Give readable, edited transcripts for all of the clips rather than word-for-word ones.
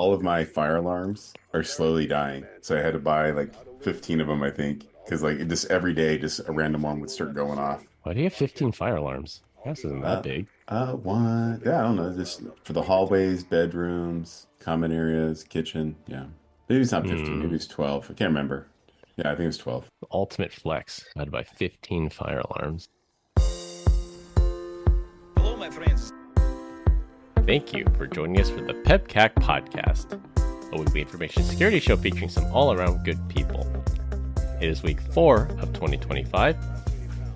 all of my fire alarms are slowly dying. So I had to buy like 15 of them, I think, because like it just every day, just a random one would start going off. Why do you have 15 fire alarms? House isn't that Uh, big. one. Yeah, I don't know. Just for the hallways, bedrooms, common areas, kitchen. Yeah, maybe it's not 15. Hmm. Maybe it's 12. I can't remember. Yeah, I think it's 12. Ultimate flex. I had to buy 15 fire alarms. Hello, my friends. Thank you for joining us for the PEBCAK Podcast, a weekly information security show featuring some all-around good people. It is week 4 of 2025.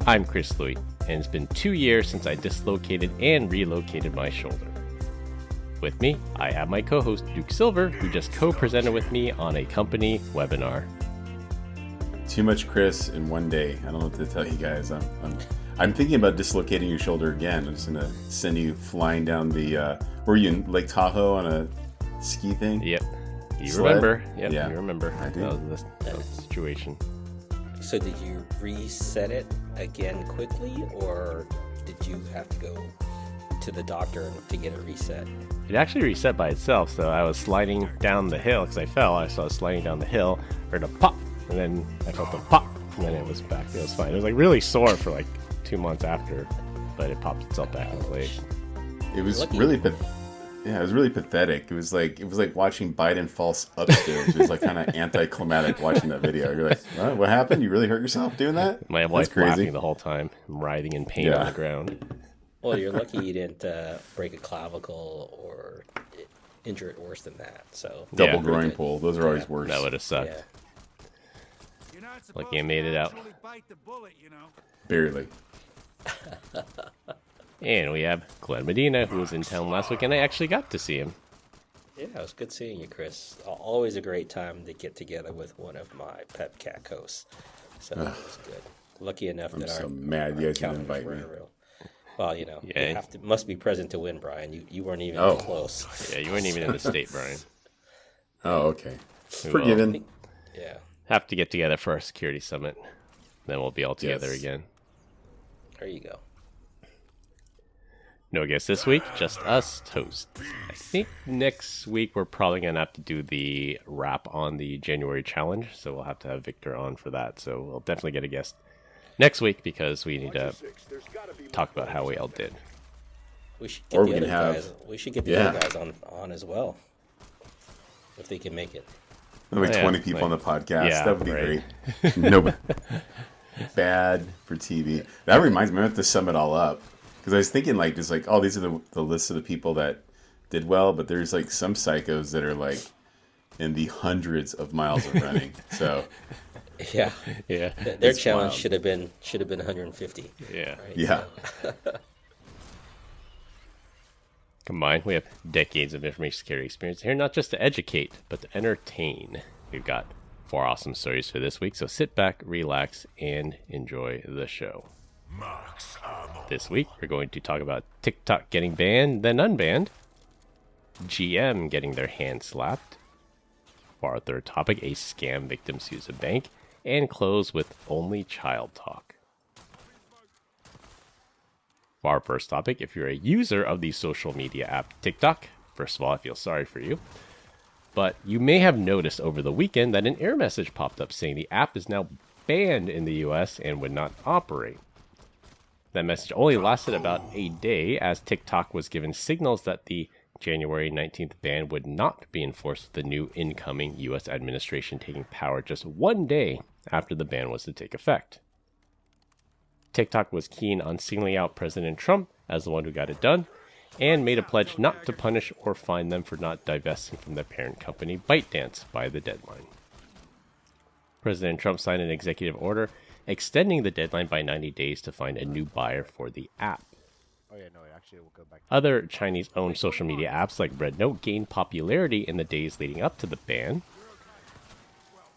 I'm Chris Louie, and it's been 2 years since I dislocated and relocated my shoulder. With me, I have my co-host Duke Silver, who just co-presented with me on a company webinar. Too much Chris in one day. I don't know what to tell you guys. I'm thinking about dislocating your shoulder again. I'm just gonna send you flying down the. Were you in Lake Tahoe on a ski thing? Yep, you Sled? remember? Yep, Yeah. you remember. I do. That was the situation. So did you reset it again quickly, or did you have to go to the doctor to get it reset? It actually reset by itself. So I was sliding down the hill because I fell. I was sliding down the hill, heard a pop, and then I felt the pop, and then it was back. It was fine. It was like really sore for like 2 months after, but it popped itself back in place. It was Lucky. really, yeah, it was really pathetic. It was like watching Biden fall upstairs. It was like kind of anticlimactic watching that video. You're like, what happened? You really hurt yourself doing that? My That's wife crazy. laughing the whole time, writhing in pain on the ground. Well, you're lucky you didn't break a clavicle or injure it worse than that. So Double Yeah. groin Good. pull. Those are always worse. That would have sucked. yeah. You're not Lucky supposed I made to it out. actually bite the bullet, you know. Barely. And we have Glenn Medina, who was in town last week, and I actually got to see him. Yeah, it was good seeing you, Chris. Always a great time to get together with one of my PEBCAK hosts. So it was good. Lucky enough I'm that so our mad you guys didn't calendars invite were me. real. Well, you know, Yeah. you have to must be present to win, Brian. You weren't even Oh. close. Yeah, you weren't even in the state, Brian. Oh, okay. We Forgiven. Yeah. have to get together for our security summit. Then we'll be all together Yes. again. There you go. No guests this week, just us toast. I think next week we're probably going to have to do the wrap on the January challenge, so we'll have to have Victor on for that. So we'll definitely get a guest next week because we need to talk about how we all did. We should get Or the we other can have- guys. We should get the Yeah. other guys on as well, if they can make it. There'll be Oh, yeah, 20 people on the like- podcast. yeah, That would be right. great. No, bad for TV. That reminds me, I have to sum it all up. Because I was thinking, like, just like, oh, these are the lists of the people that did well, but there's like some psychos that are like in the hundreds of miles of running. So, Yeah, Yeah. their It's challenge wild. should have been 150. Yeah. Right? yeah. Combined, we have decades of information security experience here, not just to educate, but to entertain. We've got 4 awesome stories for this week, so sit back, relax, and enjoy the show. This week, we're going to talk about TikTok getting banned, then unbanned, GM getting their hand slapped, for our third topic, a scam victim sues a bank, and close with only child talk. For our first topic, if you're a user of the social media app TikTok, first of all, I feel sorry for you. But you may have noticed over the weekend that an error message popped up saying the app is now banned in the US and would not operate. That message only lasted about a day as TikTok was given signals that the January 19th ban would not be enforced with the new incoming US administration taking power just 1 day after the ban was to take effect. TikTok was keen on singling out President Trump as the one who got it done, and made a pledge not to punish or fine them for not divesting from their parent company ByteDance by the deadline. President Trump signed an executive order extending the deadline by 90 days to find a new buyer for the app. Other Chinese-owned social media apps like Rednote gained popularity in the days leading up to the ban.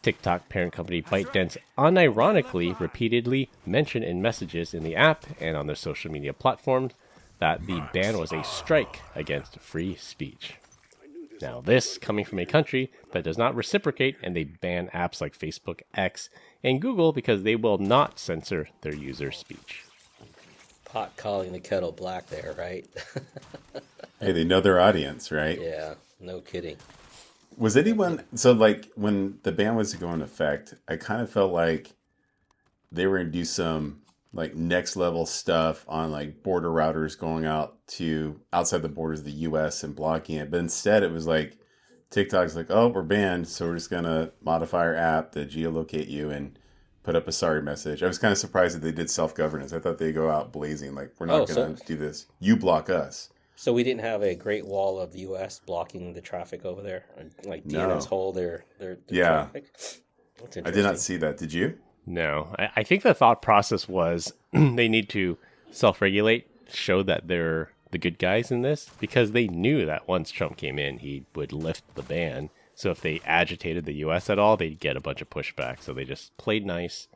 TikTok parent company ByteDance unironically repeatedly mentioned in messages in the app and on their social media platforms that the ban was a strike against free speech. Now, this coming from a country that does not reciprocate, and they ban apps like Facebook, X, and Google because they will not censor their user speech. Pot calling the kettle black there, right? Hey, they know their audience, right? Yeah, No kidding. Was anyone so like when the ban was to go into effect? I kind of felt like they were going to do some like next level stuff on like border routers going out to outside the borders of the U.S. and blocking it, but instead it was like TikTok's like, oh, we're banned, so we're just gonna modify our app to geolocate you and put up a sorry message. I was kind of surprised that they did self-governance. I thought they'd go out blazing, like, we're not gonna do this. You block us. So we didn't have a great wall of the U.S. blocking the traffic over there, like DNS hold their traffic. I did not see that. Did you? No, I think the thought process was they need to self-regulate, show that they're the good guys in this, because they knew that once Trump came in, he would lift the ban. So if they agitated the U.S. at all, they'd get a bunch of pushback. So they just played nice.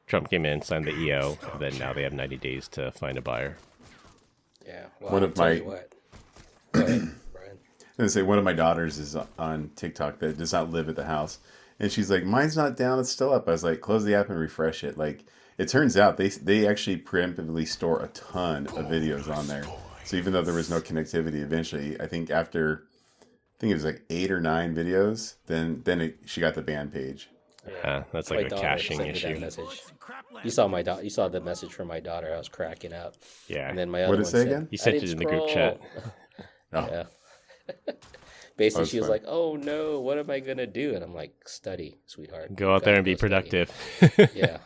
Trump came in, signed the EO, and then now they have 90 days to find a buyer. Yeah. Well, one of my go ahead, Brian. I was gonna say one of my daughters is on TikTok that does not live at the house, and she's like, "Mine's not down; it's still up." I was like, "Close the app and refresh it." Like, it turns out they actually preemptively store a ton of videos on there. So even though there was no connectivity, eventually, I think it was like 8 or 9 videos. Then she got the ban page. Yeah, that's like a caching issue. You saw you saw the message from my daughter. I was cracking up. Yeah. And then my other What did it say said, again? You sent it in the group chat. Oh. Yeah. Basically, was she was fun. like, "Oh no, what am I gonna do?" And I'm like, "Study, sweetheart. Go out there and be productive. Yeah.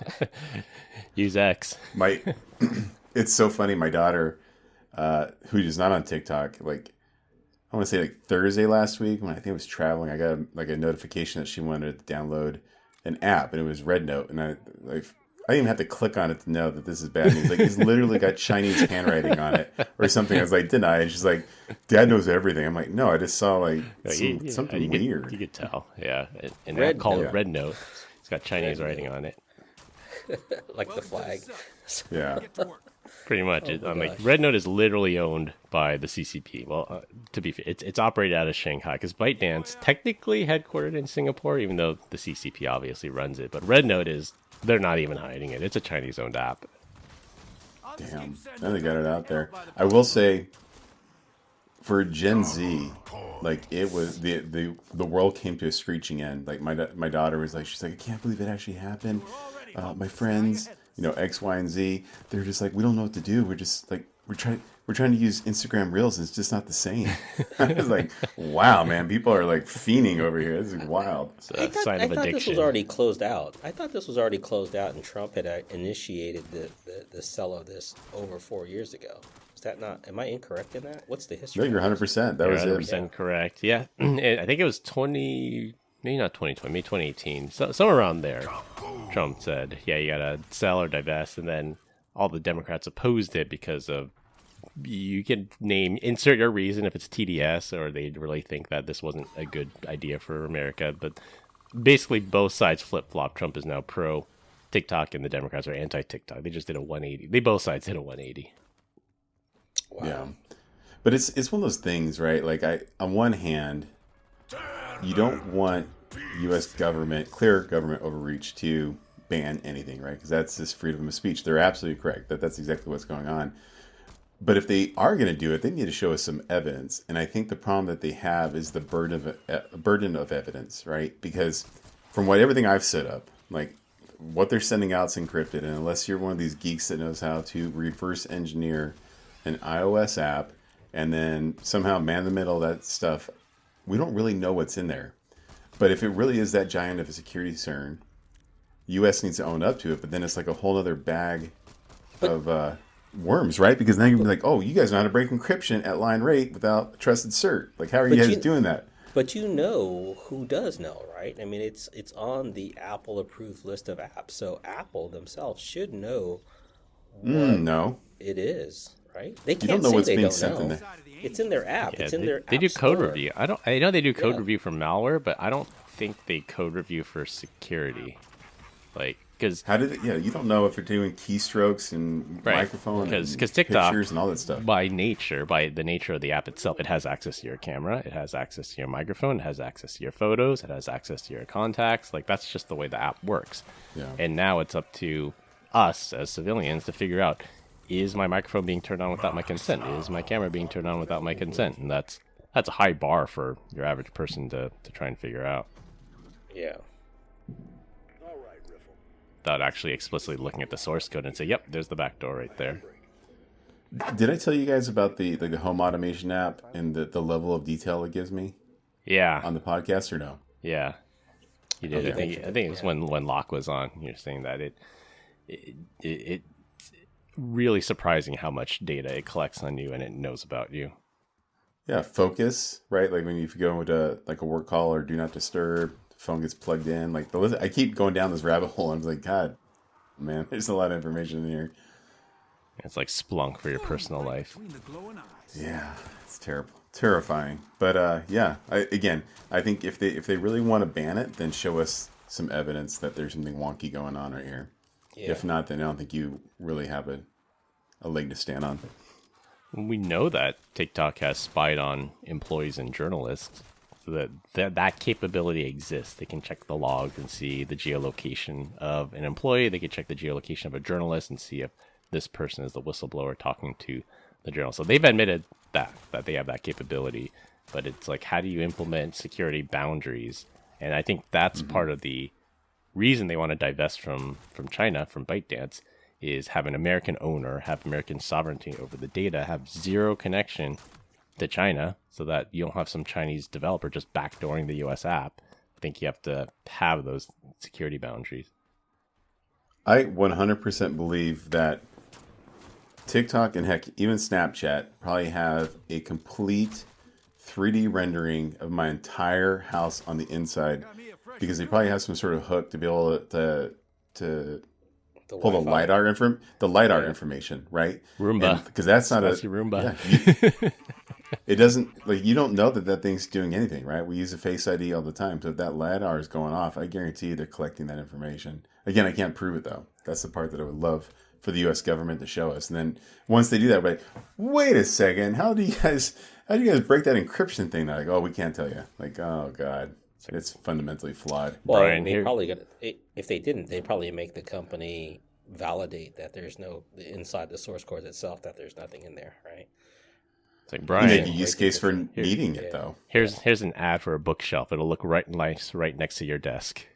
Use X. It's so funny. My daughter, who is not on TikTok, like I want to say like Thursday last week when I think I was traveling, I got a notification that she wanted to download an app, and it was Red Note, and I didn't even have to click on it to know that this is bad news. Like, it's literally got Chinese handwriting on it or something. I was like, deny. And she's like, Dad knows everything. I'm like, no, I just saw like something weird. You could tell. Yeah. And Red call Note. it Red Note. It's got Chinese writing on it. Like the flag. Yeah. Pretty much. Oh my like gosh. Red Note is literally owned by the CCP. Well, to be fair, it's operated out of Shanghai because ByteDance technically headquartered in Singapore, even though the CCP obviously runs it. But Red Note they're not even hiding it. It's a Chinese-owned app. Damn. Now they got it out there. I will say, for Gen Z, like it was the world came to a screeching end. Like my daughter was like, she's like, I can't believe it actually happened. My friends, X, Y, and Z, they're just like, we don't know what to do. We're just like, we're trying to use Instagram Reels, and it's just not the same. I was like, wow, man, people are like fiending over here. This is wild. It's a sign of I thought this addiction. was already closed out. And Trump had initiated the sell of this over 4 years ago. Is that not? Am I incorrect in that? What's the history? No, you're 100%. That You're was 100% it. correct. Yeah. I think it was maybe not 2020, maybe 2018. Somewhere around there. Trump said, yeah, you got to sell or divest. And then all the Democrats opposed it because of, you can insert your reason if it's TDS or they really think that this wasn't a good idea for America. But basically both sides flip-flop. Trump is now pro TikTok and the Democrats are anti-TikTok. They just did a 180. Both sides did a 180. Wow. Yeah. But it's one of those things, right? Like on one hand, you don't want U.S. government, clear government overreach to ban anything, right? Because that's just freedom of speech. They're absolutely correct. That's exactly what's going on. But if they are going to do it, they need to show us some evidence. And I think the problem that they have is the burden of evidence, right? Because from everything I've set up, like what they're sending out is encrypted. And unless you're one of these geeks that knows how to reverse engineer an iOS app and then somehow man in the middle of that stuff, we don't really know what's in there. But if it really is that giant of a security concern, U.S. needs to own up to it. But then it's like a whole other bag of worms, right? Because then you're gonna be like, oh, you guys know how to break encryption at line rate without trusted cert. Like, how are you guys doing that? But you know who does know, right? I mean, it's on the Apple approved list of apps, so Apple themselves should know No. it is, right? They can't You don't know say what's they being don't sent in know. there. It's in their app. Yeah, It's in their they app do code store. review. I know they do code Yeah. review for malware, but I don't think they code review for security. Like, because How did it? Yeah, you don't know if they're doing keystrokes and microphone because and TikTok, pictures and all that stuff. by the nature of the app itself, it has access to your camera, it has access to your microphone, it has access to your photos, it has access to your contacts. Like, that's just the way the app works. Yeah. And now it's up to us as civilians to figure out, is my microphone being turned on without my consent? Is my camera being turned on without my consent? And that's that's a high bar for your average person to try and figure out. Yeah. Without actually explicitly looking at the source code and say, yep, there's the backdoor right there. Did I tell you guys about the home automation app and the level of detail it gives me Yeah. on the podcast or no? Yeah. You did. Okay. I think it was when Locke was on. You're saying that it's really surprising how much data it collects on you and it knows about you. Yeah, focus, right? Like when you go into like a work call or do not disturb, the phone gets plugged in. Like I keep going down this rabbit hole. I'm like, God, man, there's a lot of information in here. It's like Splunk for your personal life. Between the glowing eyes. Yeah, it's terrible, terrifying. But yeah, I think if they really want to ban it, then show us some evidence that there's something wonky going on right here. Yeah. If not, then I don't think you really have a leg to stand on. We know that TikTok has spied on employees and journalists. So that capability exists. They can check the logs and see the geolocation of an employee. They can check the geolocation of a journalist and see if this person is the whistleblower talking to the journal. So they've admitted that they have that capability. But it's like, how do you implement security boundaries? And I think that's part of the reason they want to divest from China, from ByteDance, is have an American owner, have American sovereignty over the data, have zero connection to China, so that you don't have some Chinese developer just backdooring the US app. I think you have to have those security boundaries. I 100% believe that TikTok and heck, even Snapchat probably have a complete 3D rendering of my entire house on the inside because they probably have some sort of hook to be able to pull the LiDAR information, right? Roomba. Because that's not That's your Roomba. Yeah, it doesn't, like, you don't know that thing's doing anything, right? We use a Face ID all the time. So if that LiDAR is going off, I guarantee you they're collecting that information. Again, I can't prove it though. That's the part that I would love for the U.S. government to show us. And then once they do that, we're like, wait a second, how do you guys break that encryption thing? They're like, oh, we can't tell you. Like, oh God, it's fundamentally flawed. Well, Brian, they probably gonna, if they didn't, they'd probably make the company validate that there's no inside the source code itself, that there's nothing in there, right? It's like, You Brian, make a use case for needing it though. here's an ad for a bookshelf. It'll look right nice right next to your desk.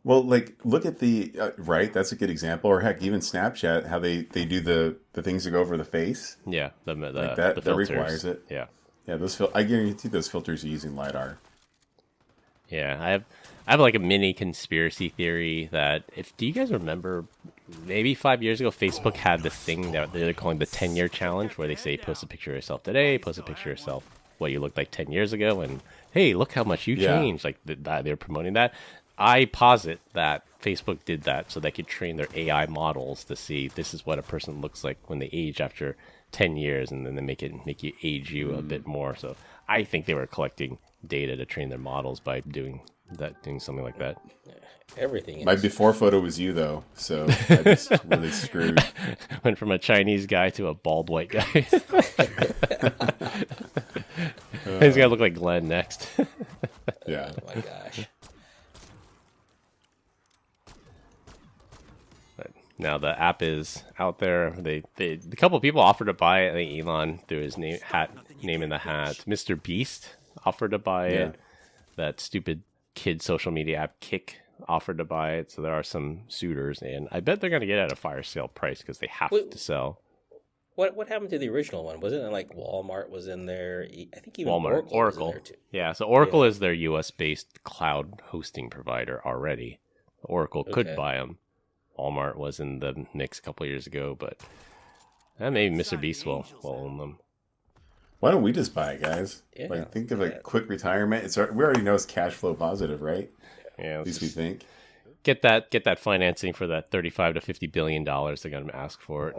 Well, like, look at the right. That's a good example. Or heck, even Snapchat, how they do the things that go over the face. Yeah, the Like that filters. requires it. Yeah. Yeah, I guarantee those filters are using LiDAR. Yeah, I have like a mini conspiracy theory that do you guys remember maybe 5 years ago, Facebook had this thing that they're calling the 10-year challenge, where they say post a picture of yourself today, post a picture of yourself what you looked like 10 years ago, and hey, look how much you changed. Like they're promoting that. I posit that Facebook did that so they could train their AI models to see this is what a person looks like when they age after 10 years, and then they make you age you a bit more. So I think they were collecting data to train their models by doing something like that. Everything. My before photo was you though, so I was really screwed. Went from a Chinese guy to a bald white guy. He's gonna look like Glenn next. Yeah. Oh my gosh. But now the app is out there. A couple of people offered to buy it. I think Elon threw his name in the hat. Mr. Beast offered to buy it. That stupid kid social media app Kick offered to buy it. So there are some suitors, and I bet they're going to get it at a fire sale price because they have to sell. What happened to the original one? Wasn't it like Walmart was in there? I think even Walmart, Oracle. Oracle. Was in there too. Yeah, so Oracle is their US-based cloud hosting provider already. Oracle could buy them. Walmart was in the mix a couple years ago, but maybe Mr. Beast will own them. Why don't we just buy it, guys? Yeah. Like, think of a quick retirement. We already know it's cash flow positive, right? Yeah, At least we think. get that financing for that $35 to $50 billion they're going to ask for it.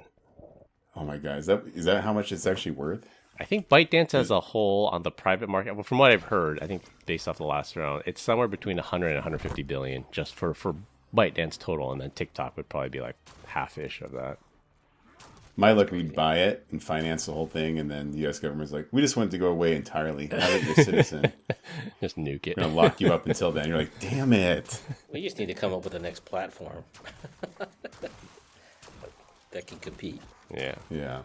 Oh my God, is that how much it's actually worth? I think ByteDance as a whole on the private market, well, from what I've heard, I think based off the last round, it's somewhere between 100 and 150 billion just for ByteDance total, and then TikTok would probably be like half-ish of that. My luck, we'd buy it and finance the whole thing, and then the U.S. government's like, we just want it to go away entirely. Now that you're a citizen, Just nuke it. we're going to lock you up until then. You're like, damn it. We just need to come up with the next platform that can compete. Yeah. Yeah.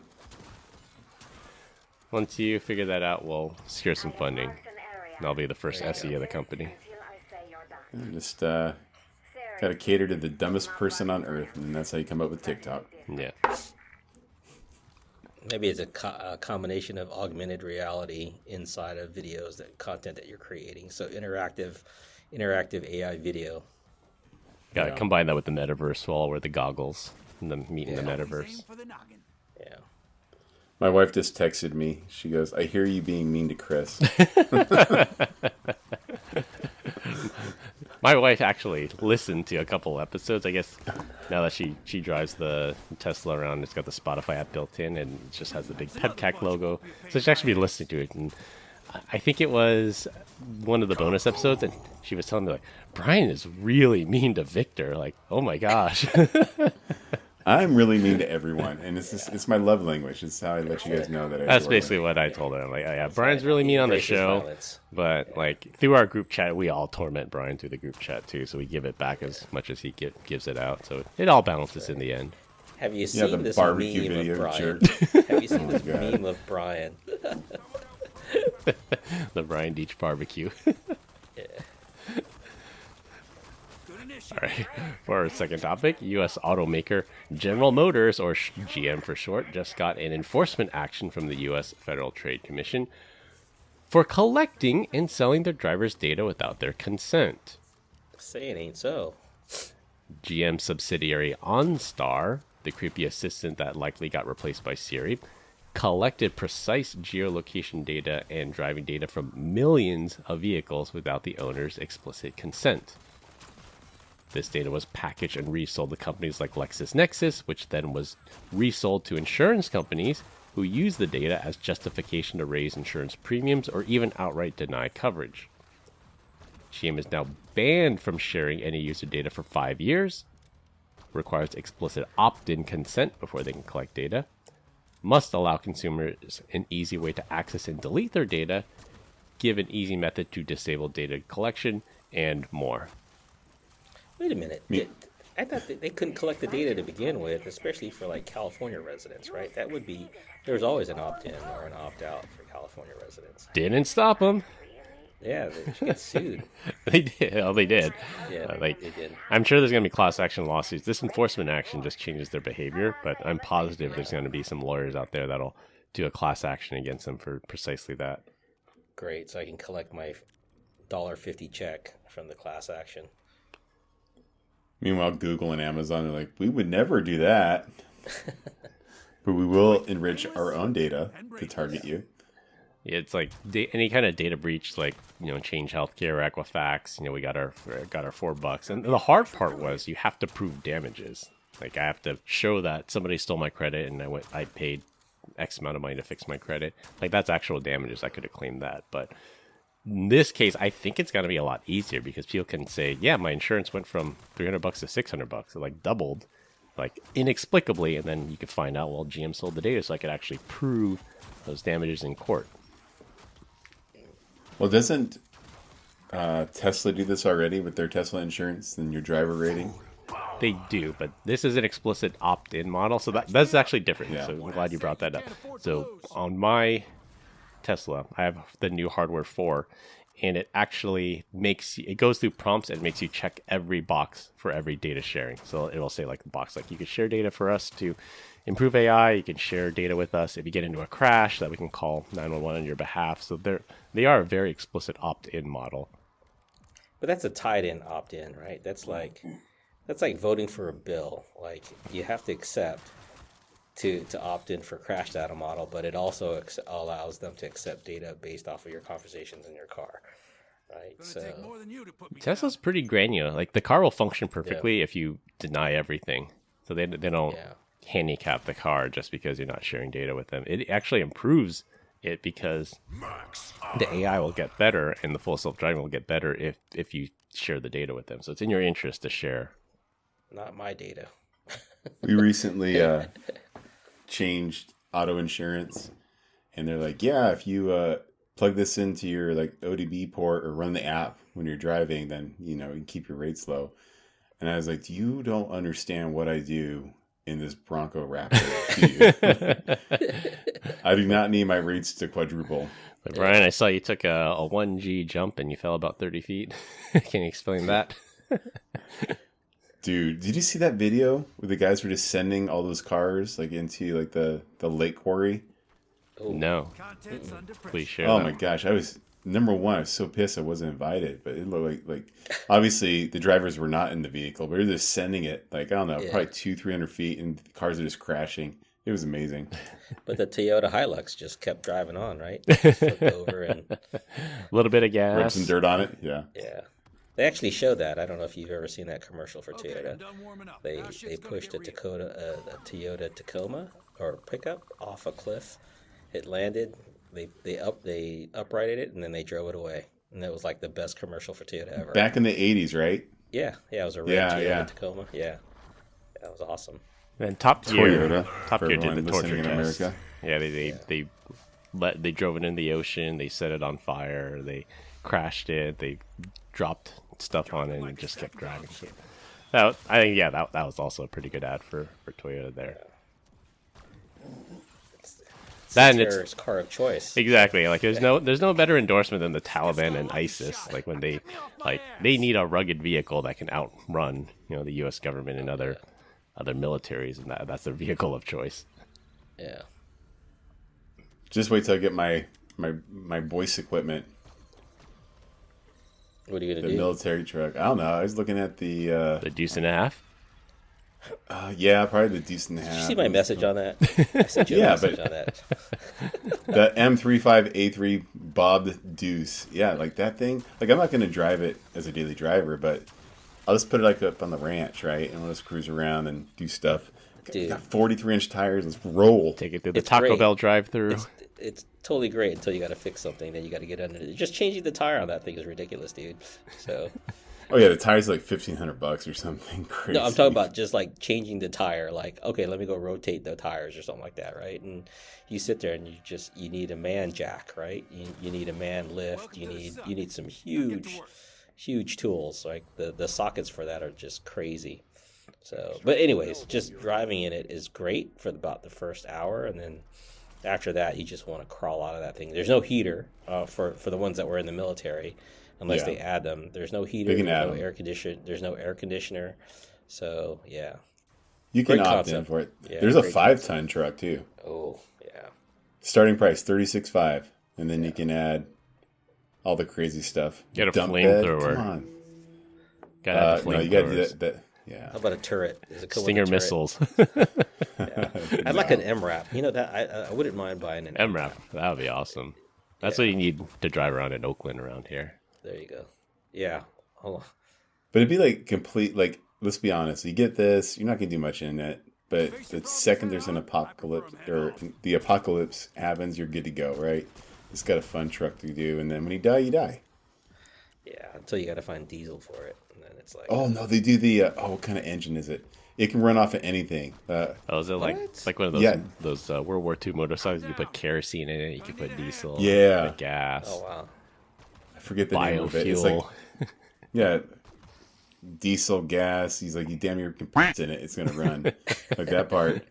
Once you figure that out, we'll secure some funding. And I'll be the first SE of the company. Just gotta cater to the dumbest person on earth, and that's how you come up with TikTok. Yeah. Maybe it's a combination of augmented reality inside of videos, that content that you're creating. So interactive AI video. Gotta combine that with the metaverse while wear the goggles and then meet in the metaverse. Yeah. My wife just texted me. She goes, "I hear you being mean to Chris." My wife actually listened to a couple episodes. I guess now that she drives the Tesla around, it's got the Spotify app built in, and it just has the big PEBCAK logo. So she's actually been listening to it, and I think it was one of the bonus episodes, and she was telling me, like, Brian is really mean to Victor. Like, oh my gosh. I'm really mean to everyone, and it's my love language. It's how I let you guys know that. That's basically what I told her. I'm like, oh, yeah, Brian's really mean on the show, but like through our group chat, we all torment Brian through the group chat too. So we give it back as much as he gives it out. So it all balances in the end. Have you seen this barbecue meme video, of Brian? jerk? Have you seen this meme of Brian? The Brian Deach barbecue. All right, for our second topic, U.S. automaker General Motors, or GM for short, just got an enforcement action from the U.S. Federal Trade Commission for collecting and selling their drivers' data without their consent. Say it ain't so. GM subsidiary OnStar, the creepy assistant that likely got replaced by Siri, collected precise geolocation data and driving data from millions of vehicles without the owner's explicit consent. This data was packaged and resold to companies like LexisNexis, which then was resold to insurance companies who use the data as justification to raise insurance premiums or even outright deny coverage. GM is now banned from sharing any user data for 5 years, requires explicit opt-in consent before they can collect data, must allow consumers an easy way to access and delete their data, give an easy method to disable data collection, and more. Wait a minute. I thought that they couldn't collect the data to begin with, especially for like California residents, right? That would be, there's always an opt-in or an opt-out for California residents. Didn't stop them. Yeah, they should get sued. They did. Oh, they did. Yeah, they did. I'm sure there's going to be class action lawsuits. This enforcement action just changes their behavior, but I'm positive there's going to be some lawyers out there that'll do a class action against them for precisely that. Great, so I can collect my $1.50 check from the class action. Meanwhile, Google and Amazon are like, we would never do that. But we will enrich our own data to target you. Yeah, it's like any kind of data breach, like, Change Healthcare, Equifax, we got our $4. And the hard part was you have to prove damages. Like, I have to show that somebody stole my credit and I paid X amount of money to fix my credit. Like, that's actual damages. I could have claimed that. But in this case, I think it's going to be a lot easier because people can say, yeah, my insurance went from $300 to $600. It like doubled, like inexplicably. And then you could find out, well, GM sold the data, so I could actually prove those damages in court. Well, doesn't Tesla do this already with their Tesla insurance and your driver rating? They do, but this is an explicit opt-in model, so that's actually different. Yeah. So I'm glad you brought that up. So on my Tesla, I have the new hardware 4, and it actually it goes through prompts and makes you check every box for every data sharing. So it'll say like the box, like you can share data for us to improve AI. You can share data with us if you get into a crash, that we can call 911 on your behalf. So they are a very explicit opt-in model. But that's a tied-in opt-in, right? That's like voting for a bill. Like, you have to accept to opt in for crash data model, but it also allows them to accept data based off of your conversations in your car, right? So Tesla's pretty granular. Like, the car will function perfectly if you deny everything. So they don't handicap the car just because you're not sharing data with them. It actually improves it because the AI will get better and the full self-driving will get better if you share the data with them. So it's in your interest to share. Not my data. We recently changed auto insurance, and they're like, yeah, if you plug this into your like ODB port or run the app when you're driving, then you can keep your rates low. And I was like, you don't understand what I do in this Bronco Raptor. Do you? I do not need my rates to quadruple. But Brian, I saw you took a 1G jump and you fell about 30 feet. Can you explain that? Dude, did you see that video where the guys were just sending all those cars like into like the lake quarry? Oh. No. Contents under pressure. Please share Oh that. my gosh, I was so pissed I wasn't invited. But it looked like obviously the drivers were not in the vehicle, but they're just sending it like I don't know, probably 200-300 feet, and the cars are just crashing. It was amazing. But the Toyota Hilux just kept driving on, right? Just flipped over and A little bit of Rub gas. some dirt on it. Yeah. yeah. They actually showed that. I don't know if you've ever seen that commercial for Okay, Toyota. I'm done warming up. They Now shit's they gonna pushed a get real. Toyota Tacoma or pickup off a cliff. It landed. They uprighted it and then they drove it away. And that was like the best commercial for Toyota ever. Back in the 80s, right? Yeah, it was a red Yeah, Toyota yeah. Tacoma. Yeah, that was awesome. And Top Gear, Toyota. Top for Gear did everyone the torture listening in test. America. Yeah, they drove it in the ocean. They set it on fire. They crashed it. They dropped stuff on it and just kept driving. So I think that was also a pretty good ad for Toyota there. That and it's Terrorist car of choice. exactly like there's no better endorsement than the Taliban and ISIS. Like when they need a rugged vehicle that can outrun the U.S. government and other militaries, and that's their vehicle of choice. Yeah. Just wait till I get my voice equipment, What are you the gonna do? military truck. I don't know. I was looking at the The deuce and a half. probably the decent half. Did you see my message on that? I sent you a Yeah, message but- on that. The M35A3 bobbed deuce. Yeah, like that thing. Like I'm not going to drive it as a daily driver, but I'll just put it like up on the ranch, right? And we'll just cruise around and do stuff. Dude. Got 43-inch tires. Let's roll. Take it through the It's Taco great. Bell drive-through. It's totally great until you got to fix something. Then you got to get under it. Just changing the tire on that thing is ridiculous, dude. So Oh yeah, the tires are like $1,500 or something crazy. no, I'm talking about just like changing the tire. Like, okay, let me go rotate the tires or something like that, right? And you sit there and you need a man jack, right? You need a man lift. You need some huge tools. Like the sockets for that are just crazy. So, but anyways, just driving in it is great for about the first hour, and then after that, you just want to crawl out of that thing. There's no heater for the ones that were in the military, unless Yeah. they add them. There's no heater. They can There's add no them. air condition. There's no air conditioner. So yeah. You can Great opt in concept. for it. Yeah, There's a great 5-ton truck too. Oh yeah. Starting price $36,500, and then you can add all the crazy stuff. Get a Dump bed, flamethrower. Come on. Gotta have No, you got to do flamethrowers. that. Yeah. How about a turret? Does it come with Stinger a turret? missiles. I'd like an MRAP. You know that I wouldn't mind buying an MRAP. That would be awesome. That's what you need to drive around in Oakland around here. There you go. Yeah. Hold on. But it'd be like complete, like, let's be honest. You get this, you're not going to do much in it. But the second there's an apocalypse, or the apocalypse happens, you're good to go, right? It's got a fun truck to do. And then when you die, you die. Yeah. Until you got to find diesel for it, and then it's like. Oh, no, they do the, what kind of engine is it? It can run off of anything. Oh, is it like one of those Yeah. those World War II motorcycles? You put kerosene in it. You can put diesel. Yeah. You put gas. Oh wow. I forget the name of it. It's Biofuel. like, yeah, diesel, gas. He's like, you damn near can put in it. It's going to run. Like that part.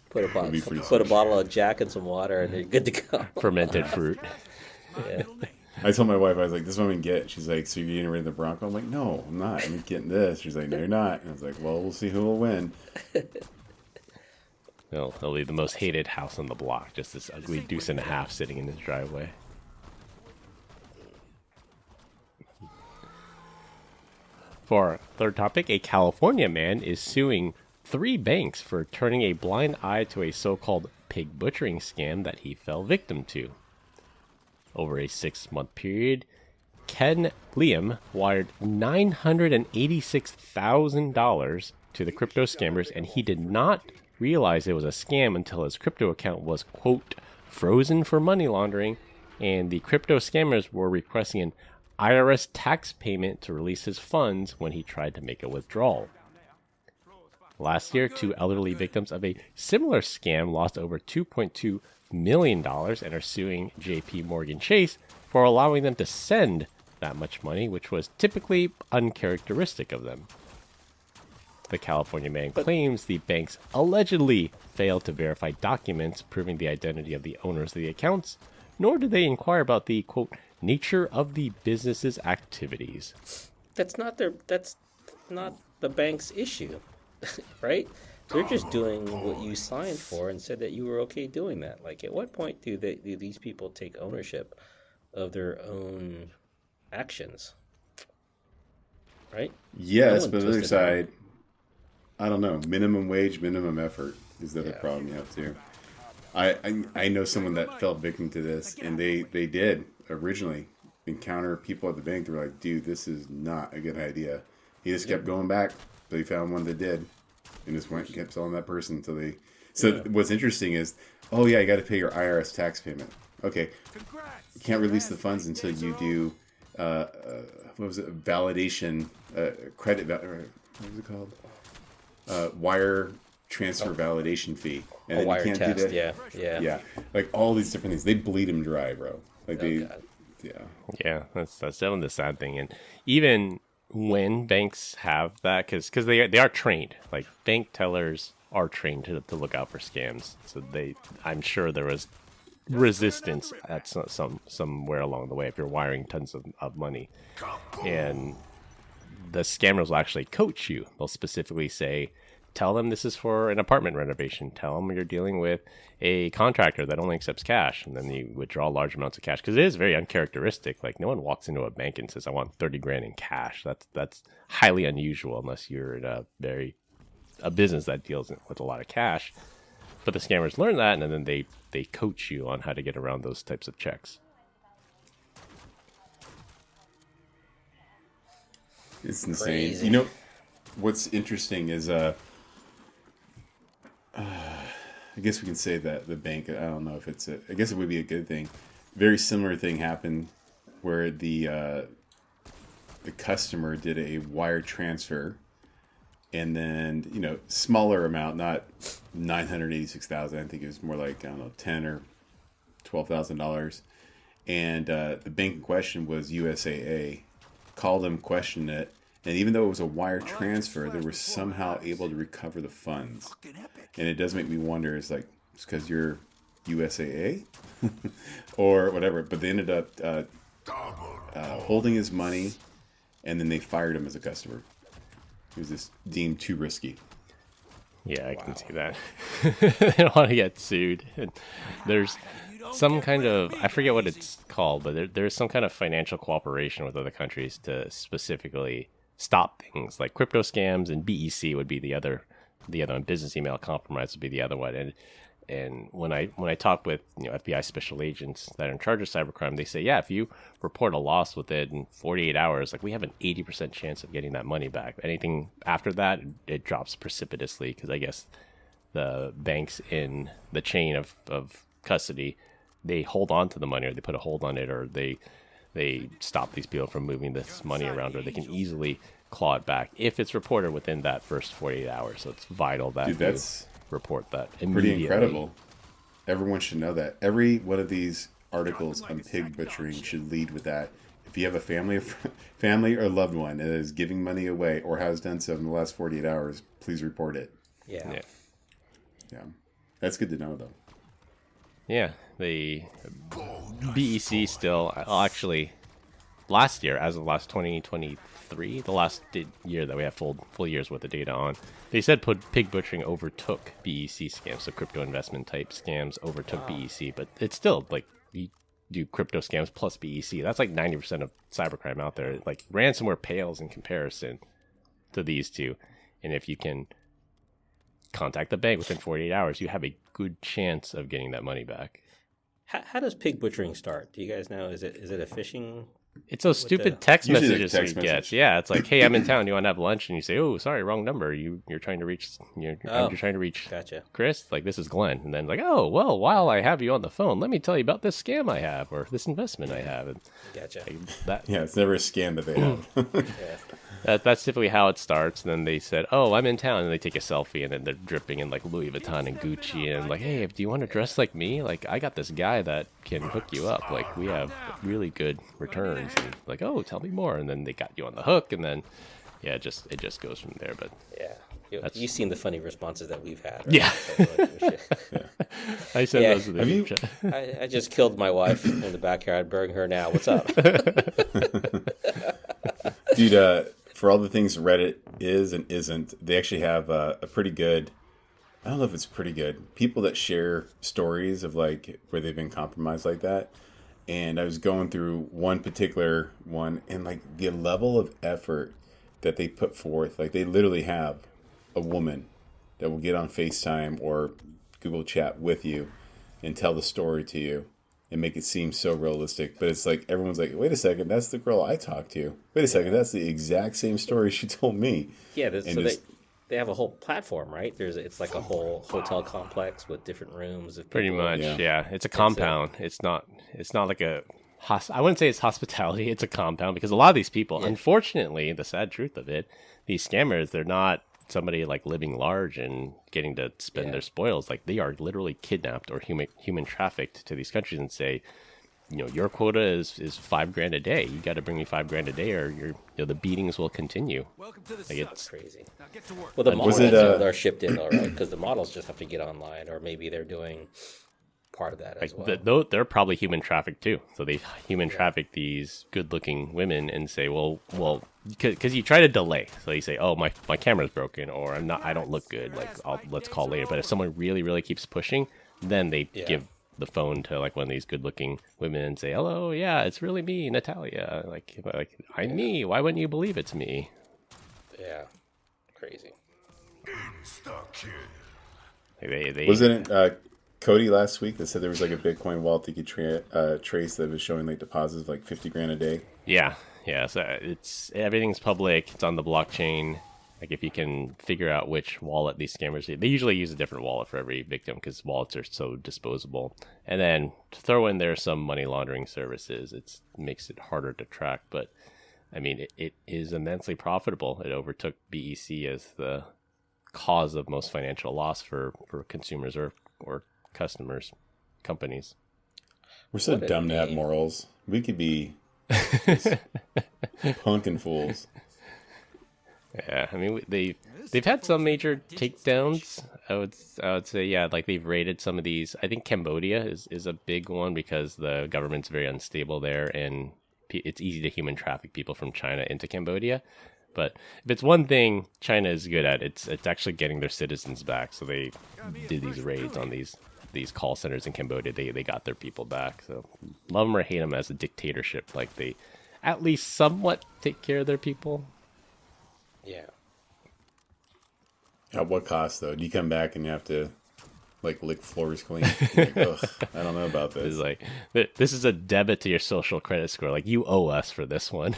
Put a be bottle, pretty put a bottle of Jack and some water, and you're good to go. Fermented fruit. Yeah. I told my wife, I was like, this is what I'm going to get. She's like, so you're getting rid of the Bronco? I'm like, no, I'm not. I'm getting this. She's like, no, you're not. And I was like, well, we'll see who will win. It'll be the most hated house on the block. Just this ugly deuce and a half sitting in his driveway. For our third topic, a California man is suing 3 banks for turning a blind eye to a so-called pig butchering scam that he fell victim to. Over a 6-month period, Ken Liam wired $986,000 to the crypto scammers, and he did not realize it was a scam until his crypto account was, quote, frozen for money laundering, and the crypto scammers were requesting an IRS tax payment to release his funds when he tried to make a withdrawal. Last year, 2 elderly victims of a similar scam lost over $2.2 million and are suing JP Morgan Chase for allowing them to send that much money, which was typically uncharacteristic of them. The California man claims the banks allegedly failed to verify documents proving the identity of the owners of the accounts, nor did they inquire about the, quote, nature of the business's activities. That's not the bank's issue, right? They're just doing what you signed for and said that you were okay doing that. Like, at what point do these people take ownership of their own actions? Right? Yes, but on the other side, I don't know. Minimum wage, minimum effort is the other problem you have too. I know someone that fell victim to this, and they did originally encounter people at the bank. They were like, dude, this is not a good idea. He just kept going back, but he found one that did, and just went and kept selling that person until they. So what's interesting is, oh yeah, you got to pay your IRS tax payment. Okay, you can't release the funds until you do what was it? Validation, credit. What was it called? Wire transfer validation fee. And then wire you can't test, do that. Yeah. Like all these different things, they bleed them dry, bro. Like God. Yeah, that's definitely the sad thing. And even when banks have that, because they are trained, like bank tellers are trained to look out for scams. So I'm sure there was resistance at somewhere along the way if you're wiring tons of money. And the scammers will actually coach you. They'll specifically say, tell them this is for an apartment renovation. Tell them you're dealing with a contractor that only accepts cash. And then you withdraw large amounts of cash. Because it is very uncharacteristic. Like, no one walks into a bank and says, I want 30 grand in cash. That's highly unusual unless you're in a business that deals with a lot of cash. But the scammers learn that, and then they coach you on how to get around those types of checks. It's insane. Crazy. You know, what's interesting is, I guess we can say that the bank, I don't know if I guess it would be a good thing. Very similar thing happened where the customer did a wire transfer, and then, smaller amount, not $986,000. I think it was more like, I don't know, $10,000 or $12,000. And the bank in question was USAA. Called them, questioned it, and even though it was a wire transfer, they were somehow able to recover the funds. And it does make me wonder, it's because you're USAA or whatever. But they ended up holding his money, and then they fired him as a customer. He was just deemed too risky. Yeah, I can see that. They don't want to get sued. And there's some kind of, I forget what it's called, but there's some kind of financial cooperation with other countries to specifically stop things like crypto scams, and BEC would be the other one. Business email compromise would be the other one. And when I talk with FBI special agents that are in charge of cybercrime, they say, yeah, if you report a loss within 48 hours, like, we have an 80% chance of getting that money back. Anything after that, it drops precipitously, because I guess the banks in the chain of custody, they hold on to the money, or they put a hold on it, or they stop these people from moving this money around, or they can easily claw it back if it's reported within that first 48 hours. So it's vital that that's report that immediately. Pretty incredible. Everyone should know that. Every one of these articles on pig butchering should lead with that. If you have a family or loved one that is giving money away or has done so in the last 48 hours, please report it. Yeah. That's good to know, though. Yeah, the BEC still, actually, last year, as of last 2023, the last year that we have full years worth of data on, they said pig butchering overtook BEC scams, so crypto investment type scams overtook BEC, but it's still, like, you do crypto scams plus BEC. That's like 90% of cybercrime out there. Like, ransomware pales in comparison to these two, and if you can contact the bank within 48 hours, you have a good chance of getting that money back. How does pig butchering start? Do you guys know? Is it a phishing? It's those stupid text Usually messages text we get. message. Yeah, it's like, hey, I'm in town. You want to have lunch? And you say, oh, sorry, wrong number. You're trying to reach. You're trying to reach. Gotcha. Chris. Like, this is Glenn. And then like, oh, well, while I have you on the phone, let me tell you about this scam I have, or this investment I have. And Gotcha. that, Yeah, it's never a scam that they have. that's typically how it starts. And then they said, oh, I'm in town. And they take a selfie, and then they're dripping in like Louis Vuitton and Gucci. And like, hey, do you want to dress like me? Like, I got this guy that can hook you up. Like, we have really good returns. And like, oh, tell me more. And then they got you on the hook. And then yeah, it just goes from there. But Yeah. You've seen the funny responses that we've had. Right? yeah, So, like, we should- I send those to the Have you- group chat. I just killed my wife in the backyard, burying her now. What's up? Dude, for all the things Reddit is and isn't, they actually have a pretty good, I don't know if it's pretty good, people that share stories of like where they've been compromised like that. And I was going through one particular one, and like the level of effort that they put forth, like they literally have a woman that will get on FaceTime or Google Chat with you and tell the story to you and make it seem so realistic. But it's like everyone's like, wait a second, that's the girl I talked to. Wait a second, that's the exact same story she told me. Yeah, And so just- they have a whole platform, right? It's like a whole hotel complex with different rooms. Of Pretty people. much, Yeah. yeah. It's a compound. It's not like a I wouldn't say it's hospitality. It's a compound because a lot of these people, unfortunately, the sad truth of it, these scammers, they're not somebody like living large and getting to spend their spoils. Like they are literally kidnapped or human trafficked to these countries and say, your quota is $5,000 a day. You got to bring me $5,000 a day, or the beatings will continue. Welcome to the Like South. it's Crazy. Now get to work. Well, the Was models it, are shipped in, though, right? Because the models just have to get online, or maybe they're doing part of that as well. though they're probably human trafficked too. So they human traffic these good-looking women and say, well, because you try to delay. So you say, oh, my camera's broken, or I don't look good. Like let's call later. But if someone really, really keeps pushing, then they give the phone to like one of these good-looking women and say, hello, yeah, it's really me, Natalia. Like I'm me. Why wouldn't you believe it's me? Yeah, crazy. They Wasn't it Cody last week that said there was like a Bitcoin wallet that you could trace that was showing like deposits of like $50,000 a day? Yeah. So everything's public. It's on the blockchain. Like if you can figure out which wallet these scammers use, they usually use a different wallet for every victim because wallets are so disposable. And then to throw in there some money laundering services, it makes it harder to track. But I mean, it is immensely profitable. It overtook BEC as the cause of most financial loss for consumers or customers, companies. We're so What a dumb to have name. morals. We could be punkin' fools. Yeah, I mean they've had some major takedowns. I would say yeah, like they've raided some of these. I think Cambodia is a big one because the government's very unstable there, and it's easy to human traffic people from China into Cambodia. But if it's one thing China is good at, it's actually getting their citizens back. So they did these raids on these call centers in Cambodia. They got their people back. So love them or hate them as a dictatorship, like they at least somewhat take care of their people. Yeah. At what cost though? Do you come back and you have to like lick floors clean? Like, ugh, I don't know about It's this. like this is a debit to your social credit score. Like you owe us for this one.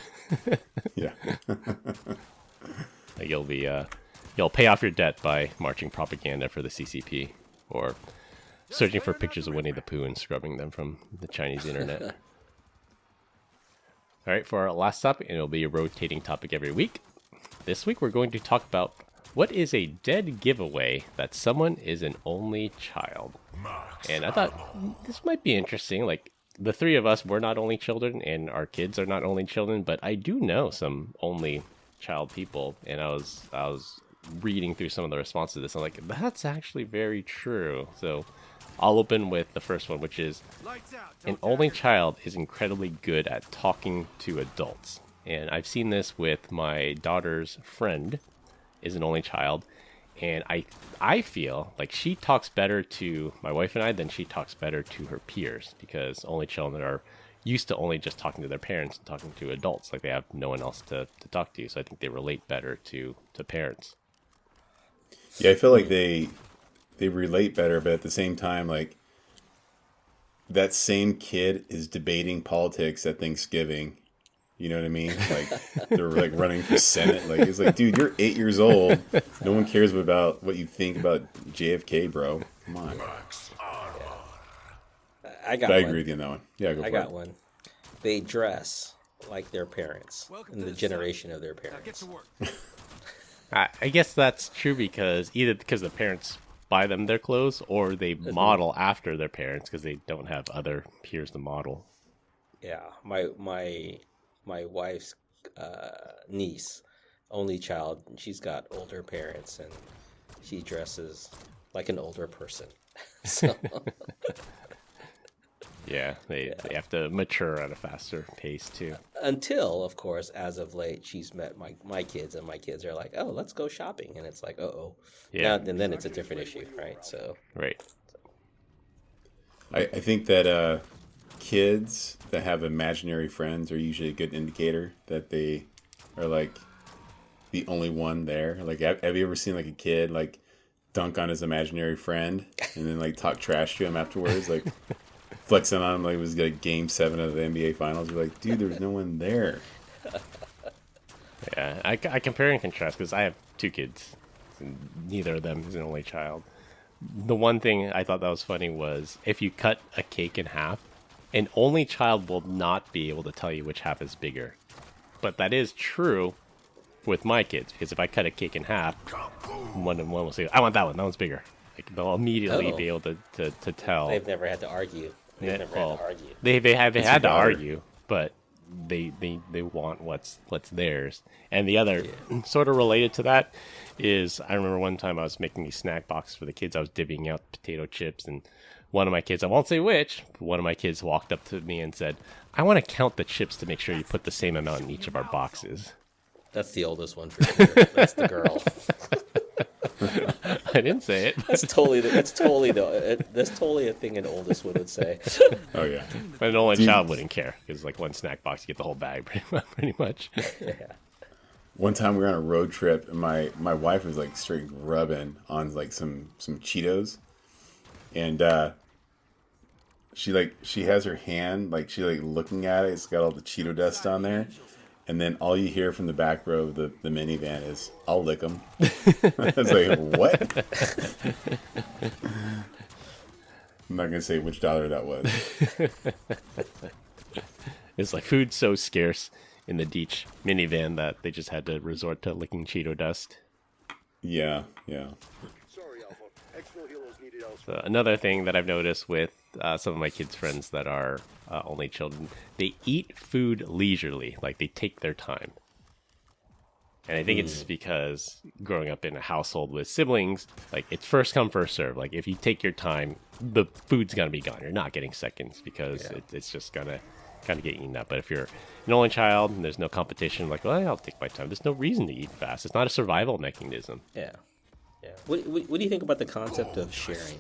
Yeah. Like you'll pay off your debt by marching propaganda for the CCP or searching for pictures of Winnie the Pooh and scrubbing them from the Chinese internet. All right, for our last topic, and it'll be a rotating topic every week. This week we're going to talk about what is a dead giveaway that someone is an only child. And I thought this might be interesting. Like the three of us, we're not only children, and our kids are not only children, but I do know some only child people, and I was reading through some of the responses to this. I'm like, that's actually very true. So I'll open with the first one, which is Lights out. an Don't only care. child is incredibly good at talking to adults. And I've seen this with my daughter's friend is an only child. And I feel like she talks better to my wife and I than she talks better to her peers, because only children are used to only just talking to their parents and talking to adults. Like they have no one else to talk to. So I think they relate better to parents. Yeah, I feel like they relate better, but at the same time, like that same kid is debating politics at Thanksgiving. You know what I mean? Like they're like running for Senate. Like it's like, dude, you're 8 years old. No one cares about what you think about JFK, bro. Come on. I got But I one. agree with you on that one. Yeah, go for I it. got one. They dress like their parents Welcome and to the the generation of their Now get parents. to work. I guess that's true because either because the parents buy them their clothes or they model after their parents because they don't have other peers to model. Yeah, my wife's niece only child, and she's got older parents, and she dresses like an older person. So Yeah, they have to mature at a faster pace too. until, of course, as of late, she's met my kids, and my kids are like, "Oh, let's go shopping," and it's like, "Uh-oh." Yeah. Now, and then it's a different issue, right? So Right. I think that kids that have imaginary friends are usually a good indicator that they are like the only one there. Like, have you ever seen like a kid like dunk on his imaginary friend and then like talk trash to him afterwards, like flexing on him like it was like Game 7 of the NBA Finals? You're like, dude, there's no one there. Yeah, I compare and contrast because I have two kids. And neither of them is an only child. The one thing I thought that was funny was if you cut a cake in half, an only child will not be able to tell you which half is bigger. But that is true with my kids, because if I cut a cake in half, one will say, "I want that one. That one's bigger." Like they'll immediately be able to tell. they've never had to argue. They've never had to argue. They have That's had to your daughter. argue, but they want what's theirs. And the other sort of related to that is I remember one time I was making these snack boxes for the kids. I was divvying out potato chips, and one of my kids, I won't say which, but one of my kids walked up to me and said, "I want to count the chips to make sure you put the same amount in each of our boxes." That's the oldest one for sure. That's the girl. I didn't say it. That's totally a thing an oldest would say. Oh yeah. But an only child wouldn't care because like one snack box, you get the whole bag pretty much. Yeah. One time we were on a road trip and my wife was like straight rubbing on like some Cheetos, and she has her hand like she like looking at it. It's got all the Cheeto dust on there, and then all you hear from the back row of the minivan is, "I'll lick them." I was like, what? I'm not gonna say which dollar that was. It's like food's so scarce in the Deech minivan that they just had to resort to licking Cheeto dust. Yeah. Sorry, Alpha. Exfil heroes needed elsewhere. So another thing that I've noticed with some of my kids' friends that are only children, they eat food leisurely, like they take their time. And I think it's because growing up in a household with siblings, like it's first come, first serve. Like if you take your time, the food's gonna be gone. You're not getting seconds because it's just gonna kind of get eaten up. But if you're an only child and there's no competition, like, well, I'll take my time. There's no reason to eat fast. It's not a survival mechanism. Yeah. What do you think about the concept of sharing?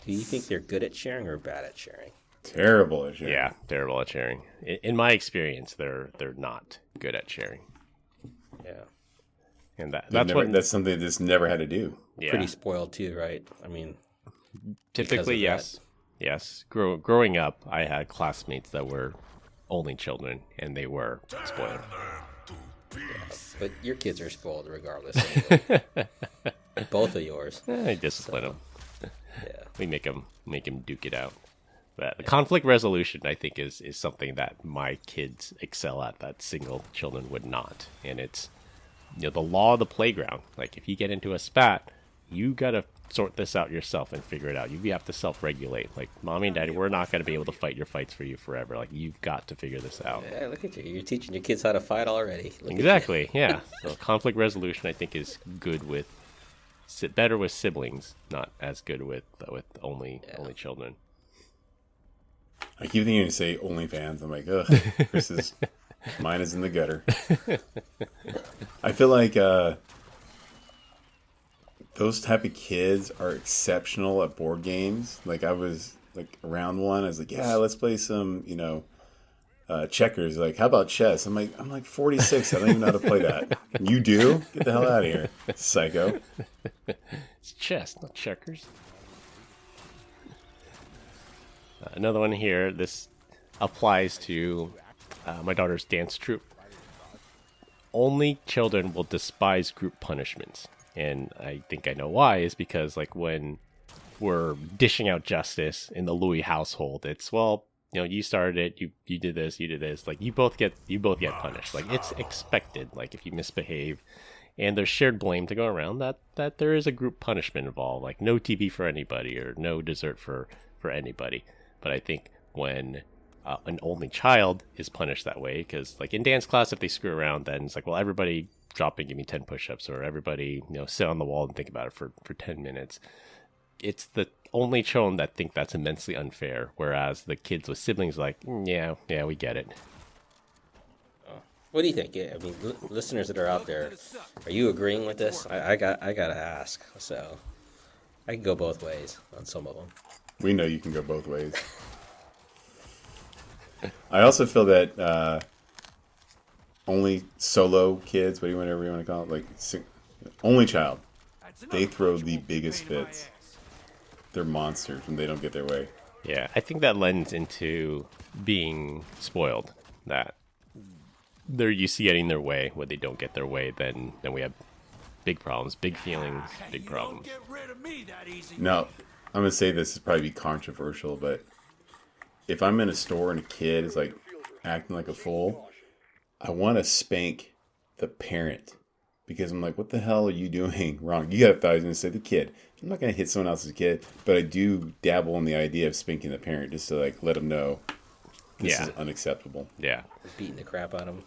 Do you think they're good at sharing or bad at sharing? Terrible as shit. Yeah, terrible at sharing. In my experience, they're not good at sharing. Yeah. And That's something that's never had to do. yeah. Pretty spoiled too, right? I mean, Typically, because of yes. Growing up, I had classmates that were only children, and they were spoiled. but your kids are spoiled regardless. Anyway. Both of yours. I discipline them. Yeah. We make them duke it out. But the conflict resolution, I think, is something that my kids excel at that single children would not. And it's the law of the playground. Like if you get into a spat, you gotta sort this out yourself and figure it out. You have to self-regulate. Like mommy and daddy, we're not gonna be able to fight your fights for you forever. Like you've got to figure this out. Yeah, look at you. You're teaching your kids how to fight already. Look at Exactly. Yeah. So conflict resolution, I think, is good with better with siblings, not as good with only children. I keep thinking you say OnlyFans. I'm like, ugh, mine is in the gutter. I feel like those type of kids are exceptional at board games. Like I was like around one. I was like, yeah, let's play some, checkers. Like, how about chess? I'm like 46. I don't even know how to play that. You do? Get the hell out of here, psycho. It's chess, not checkers. Another one here. This applies to my daughter's dance troupe. Only children will despise group punishments. And I think I know why, is because like when we're dishing out justice in the Louis household, it's, well, you started it, you did this, like you both get punished. Like it's expected, like if you misbehave, and there's shared blame to go around, that there is a group punishment involved, like no TV for anybody or no dessert for anybody. But I think when an only child is punished that way because, like in dance class, if they screw around, then it's like, well, everybody drop and give me 10 push-ups, or everybody, sit on the wall and think about it for 10 minutes. It's the only children that think that's immensely unfair, whereas the kids with siblings are like, yeah, we get it. What do you think? I mean, listeners that are out there, are you agreeing with this? I gotta ask. So I can go both ways on some of them. We know you can go both ways. I also feel that only solo kids, whatever you want to call it, like only child, they throw the biggest fits. They're monsters when they don't get their way. Yeah, I think that lends into being spoiled. That they're used to getting their way. When they don't get their way, then we have big problems, big feelings, big problems. Now, I'm going to say this is probably be controversial, but if I'm in a store and a kid is like acting like a fool, I want to spank the parent because I'm like, what the hell are you doing wrong? You got to thought I was going to say the kid. I'm not going to hit someone else's kid, but I do dabble in the idea of spanking the parent just to like let them know this is unacceptable. Yeah. Beating the crap out of them.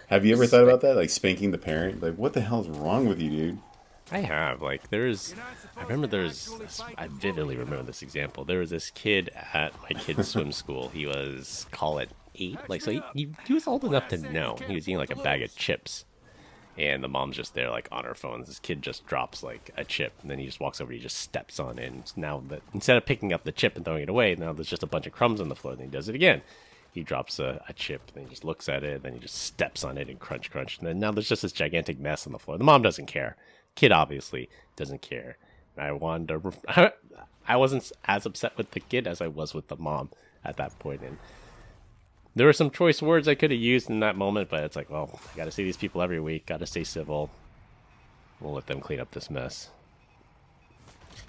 Have you ever thought about that? Like spanking the parent? Like, what the hell is wrong with you, dude? I have. Like, I vividly remember this example. There was this kid at my kid's swim school. He was, call it 8. Like, so he was old enough to know. He was eating like a bag of chips. And the mom's just there, like, on her phone. This kid just drops, like, a chip. And then he just walks over, he just steps on it. And now, instead of picking up the chip and throwing it away, now there's just a bunch of crumbs on the floor. And he does it again. He drops a chip, and then he just looks at it, then he just steps on it and crunch. And then now there's just this gigantic mess on the floor. The mom doesn't care. Kid obviously doesn't care. And I wasn't as upset with the kid as I was with the mom at that point. And there were some choice words I could have used in that moment, but it's like, well, I got to see these people every week. Got to stay civil. We'll let them clean up this mess.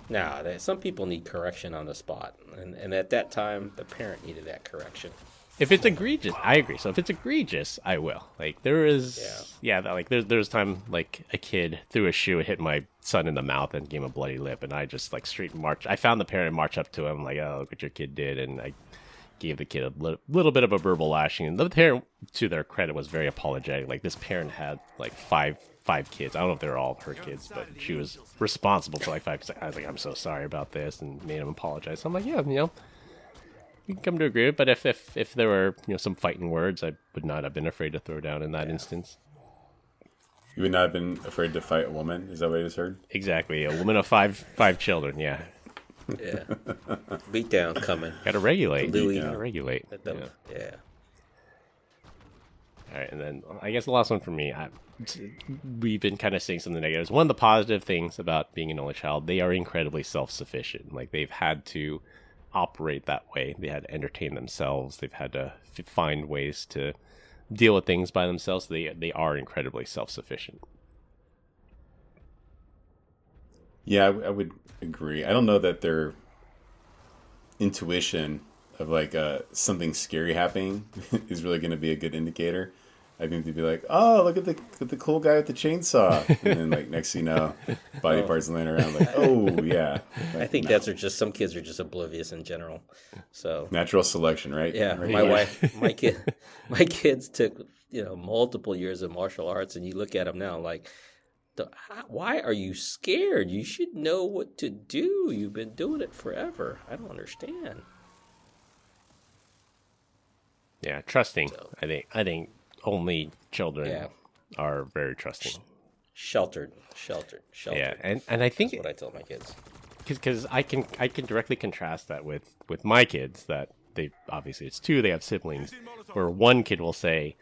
Now, some people need correction on the spot, and at that time, the parent needed that correction. If it's egregious, I agree. So if it's egregious, I will. Like there is, there's time like a kid threw a shoe and hit my son in the mouth and gave him a bloody lip, and I just like street march. I found the parent and march up to him like, oh, look what your kid did, and I gave the kid a little bit of a verbal lashing. And the parent, to their credit, was very apologetic. Like this parent had like five kids. I don't know if they're all her kids, but she was responsible for like 5. I was like, I'm so sorry about this, and made him apologize. So I'm like, yeah, we can come to agreement, but if there were some fighting words, I would not have been afraid to throw down in that instance. You would not have been afraid to fight a woman? Is that what I just heard? Exactly, a woman of five children. Yeah. Yeah. Beat down coming. Got to regulate. Louis. Got to regulate. Yeah. All right, and then I guess the last one for me. We've been kind of saying something negative. One of the positive things about being an only child, they are incredibly self-sufficient. Like they've had to operate that way. They had to entertain themselves. They've had to find ways to deal with things by themselves. They are incredibly self-sufficient. Yeah, I would agree. I don't know that their intuition of like something scary happening is really going to be a good indicator. I think they'd be like, "Oh, look at the cool guy with the chainsaw," and then like next thing you know, body parts laying around. Like, oh yeah. I think that's just some kids are just oblivious in general. So natural selection, right? Yeah, right. my kids took multiple years of martial arts, and you look at them now like, why are you scared? You should know what to do. You've been doing it forever. I don't understand. Yeah, trusting. So, I think only children are very trusting. Sheltered. Yeah, and I think that's what I tell my kids. Because I can directly contrast that with my kids, that they obviously it's 2, they have siblings, where one kid will say,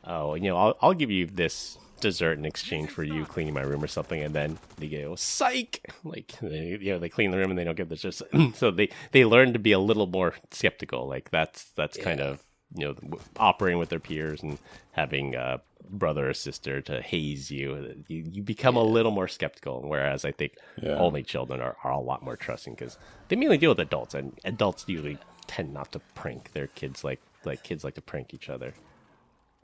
"Oh, I'll give you this dessert in exchange for you cleaning my room or something," and then they go, "Psych!" Like they clean the room and they don't get this. Just so they learn to be a little more skeptical. Like that's kind of operating with their peers and having a brother or sister to haze you. You become a little more skeptical. Whereas I think only children are a lot more trusting because they mainly deal with adults, and adults usually tend not to prank their kids like kids like to prank each other.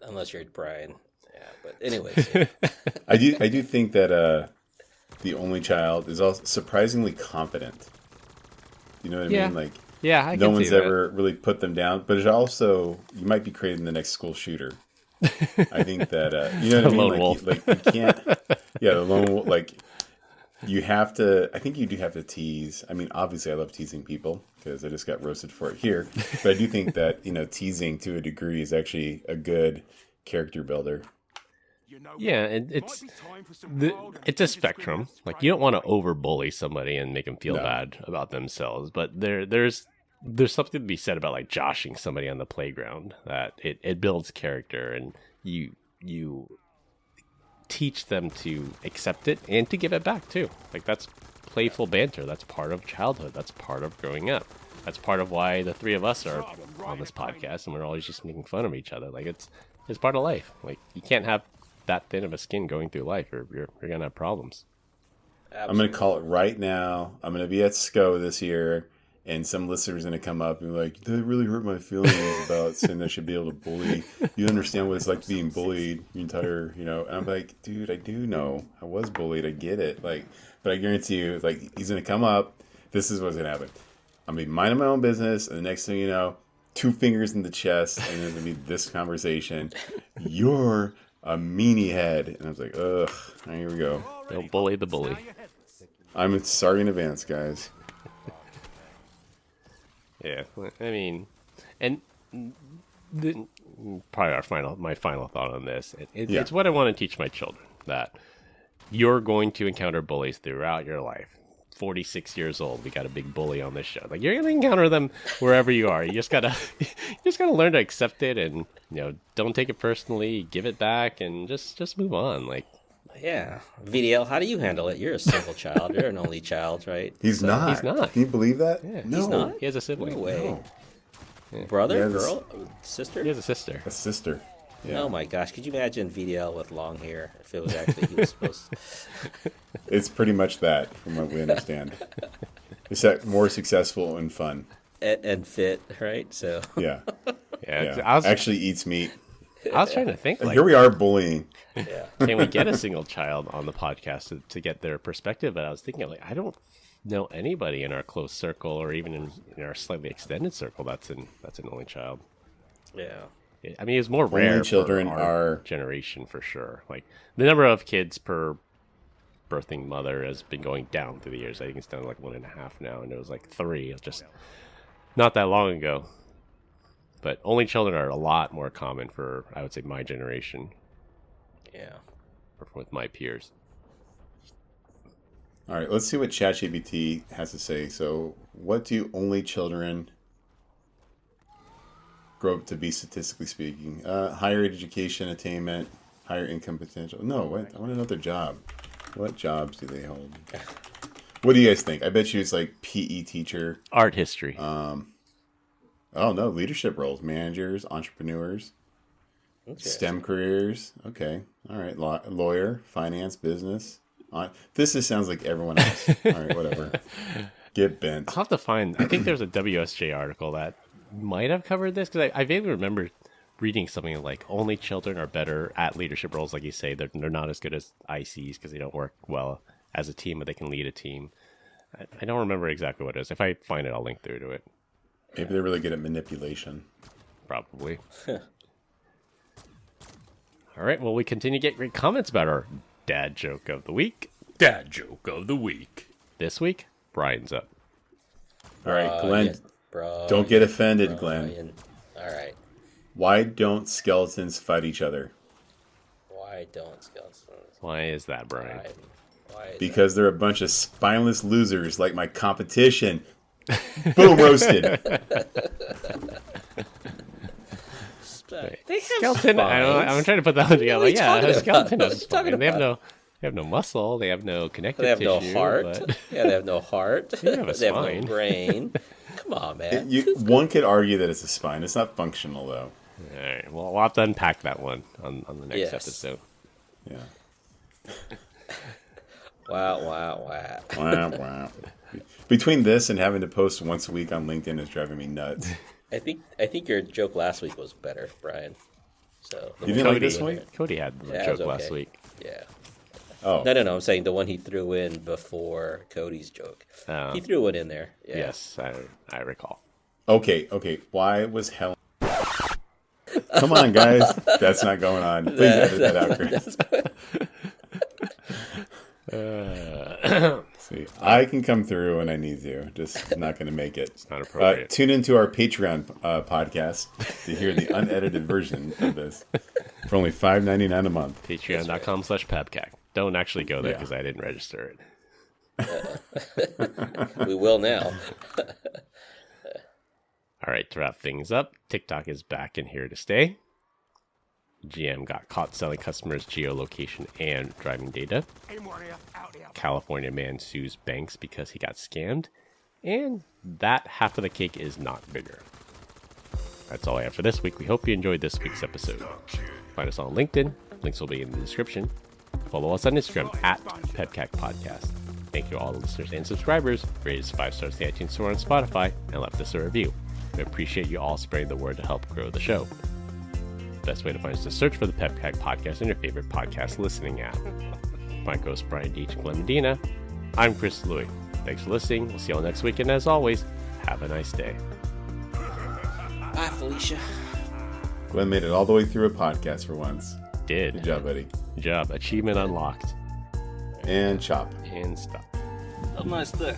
Unless you're Brian. Yeah, but anyways. I do think that the only child is also surprisingly confident. You know what I mean? Like Yeah, I no can one's see that. ever really put them down. But it also, you might be creating the next school shooter. I think that you know what I mean. Lone wolf. You can't. Yeah, the lone wolf. Like you have to. I think you do have to tease. I mean, obviously, I love teasing people because I just got roasted for it here. But I do think that teasing to a degree is actually a good character builder. Yeah, it's a spectrum. Like you don't want to over bully somebody and make them feel bad about themselves, but there's something to be said about like joshing somebody on the playground, that it builds character, and you teach them to accept it and to give it back too. Like that's playful banter. That's part of childhood. That's part of growing up. That's part of why the three of us are on this podcast, and we're always just making fun of each other. Like it's part of life. Like you can't have that thin of a skin going through life, or you're gonna have problems. Absolutely. I'm gonna call it right now. I'm gonna be at SCO this year, and some listeners are gonna come up and be like, "That really hurt my feelings about saying I should be able to bully. You understand what it's like being bullied your entire, And I'm like, dude, I do know. I was bullied. I get it. Like, but I guarantee you, like, he's gonna come up. This is what's gonna happen. I'm gonna be minding my own business, and the next thing you know, 2 fingers in the chest, and there's gonna be this conversation. You're a meanie head. And I was like, ugh, here we go. Don't bully the bully. I'm sorry in advance, guys. Yeah, I mean, and probably my final thought on this. It's what I want to teach my children, that you're going to encounter bullies throughout your life. 46 years old, we got a big bully on this show. Like you're gonna encounter them wherever you are. You just gotta learn to accept it, and don't take it personally. Give it back, and just move on. Like, Yeah. VDL, how do you handle it? You're a single child. You're an only child, right? He's not. He's not. Can you believe that? Yeah. No. He's not? he has a sibling. No way. No. Brother? Yeah, Girl? Sister? He has a sister. A sister. Yeah. Oh my gosh. Could you imagine VDL with long hair if it was actually he was supposed to? It's pretty much that, from what we understand. It's that more successful and fun. And fit, right? So Yeah. Yeah, I was Actually eats meat. trying to think. And Like, here we are bullying. yeah. can we get a single child on the podcast to get their perspective? But I was thinking, like, I don't know anybody in our close circle, or even in our slightly extended circle, that's an only child. Yeah. I mean, it's more rare. Only children for our are generation for sure. Like the number of kids per birthing mother has been going down through the years. I think it's down to like 1.5 now, and it was like 3 just not that long ago. But only children are a lot more common for, I would say, my generation, Yeah. or with my peers. All right, let's see what ChatGPT has to say. So, what do only children grow up to be, statistically speaking? Higher education attainment, higher income potential. No, what? I want to know their job. What jobs do they hold? What do you guys think? I bet you it's like PE teacher. Art history. Oh, no, leadership roles, managers, entrepreneurs, STEM careers. Okay, all right, lawyer, finance, business. This just sounds like everyone else. All right, whatever. Get bent. I'll have to find, I think there's a WSJ article that might have covered this, because I vaguely remember reading something like only children are better at leadership roles. Like you say, they're not as good as ICs because they don't work well as a team, but they can lead a team. I don't remember exactly what it is. If I find it, I'll link through to it. Maybe they're really good at manipulation. Probably. All right, well, we continue to get great comments about our dad joke of the week. Dad joke of the week. This week, Brian's up. All right, Glenn, yeah, bro. don't get offended, Glenn. Brian. All right. Why don't skeletons fight each other? Why don't skeletons? Why is that, Brian? Why is Because they're a bunch of spineless losers like my competition. Boom, roasted. that? They have Skeleton. I'm trying to put that one together. What are you Yeah, talking a skeleton about? is What are you fine. talking They have no muscle. They have no connective They have no tissue. heart. But... Yeah, they have no heart. They have a They have spine. no brain. Come on, man. One could argue that it's a spine. It's not functional, though. All right. Well, we'll have to unpack that one on the next Yes. episode. Yeah. Wow. Wow, wow. Between this and having to post once a week on LinkedIn is driving me nuts. I think your joke last week was better, Brian. So You didn't like this one? Cody had the Yeah, it joke was last okay. week. Yeah. Oh, No. I'm saying the one he threw in before Cody's joke. Oh. He threw one in there. Yeah. Yes, I recall. Okay. Why was Helen? Come on, guys. That's not going on. Please edit that out, Chris. See, I can come through when I need to. Just not going to make it. It's not appropriate. Tune into our Patreon podcast to hear the unedited version of this for only $5.99 a month. Patreon.com/PEBCAK. Don't actually go there Yeah. because I didn't register it. We will now. All right, to wrap things up, TikTok is back and here to stay. GM got caught selling customers' geolocation and driving data. California man sues banks because he got scammed. And that half of the cake is not bigger. That's all I have for this week. We hope you enjoyed this week's episode. Find us on LinkedIn. Links will be in the description. Follow us on Instagram at PEBCAK Podcast. Thank you all the listeners and subscribers. Rate us 5 stars in the iTunes Store on Spotify and left us a review. We appreciate you all spreading the word to help grow the show. Best way to find us is to search for the PEBCAK Podcast in your favorite podcast listening app. My co-host Brian Deach and Glenn Medina. I'm Chris Louie. Thanks for listening. We'll see you all next week, and as always, have a nice day. Bye, Felicia. Glenn made it all the way through a podcast for once. Did. Good job, buddy. Good job. Achievement unlocked. And chop. And stop. Have a nice day.